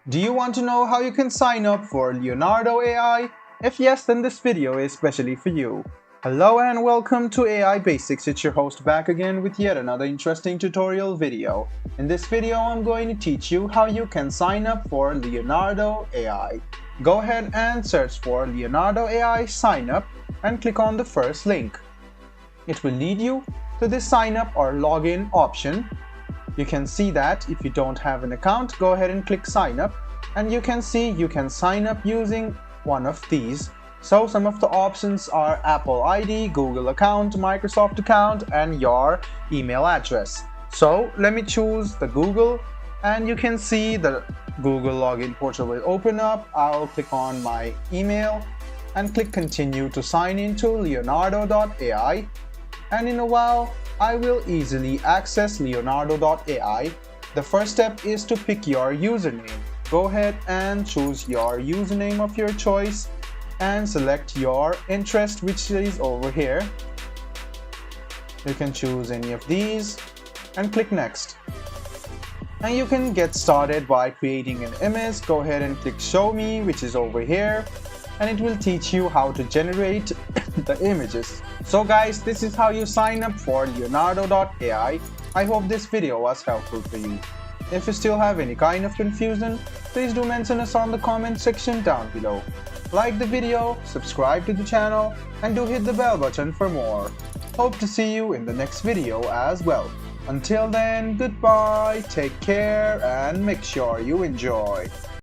Do you want to know how you can sign up for Leonardo AI? If yes, then this video is specially for you. Hello and welcome to AI Basics. It's your host back again with yet another interesting tutorial video. In this video, I'm going to teach you how you can sign up for Leonardo AI. Go ahead and search for Leonardo AI sign up and click on the first link. It will lead you to the sign up or login option. You can see that if you don't have an account, go ahead and click sign up, and you can see you can sign up using one of these. So some of the options are Apple ID, Google account, Microsoft account, and your email address. So let me choose the Google, and you can see the Google login portal will open up. I'll click on my email and click continue to sign into leonardo.ai, and in a while I will easily access leonardo.ai. The first step is to pick your username. Go ahead and choose your username of your choice and select your interest, which is over here. You can choose any of these and click next. And you can get started by creating an image. Go ahead and click show me, which is over here, and it will teach you how to generate the images. So guys, this is how you sign up for leonardo.ai. I hope this video was helpful for you. If you still have any kind of confusion, please do mention us on the comment section down below. Like the video, subscribe to the channel, and do hit the bell button for more. Hope to see you in the next video as well. Until then, goodbye, take care, and make sure you enjoy.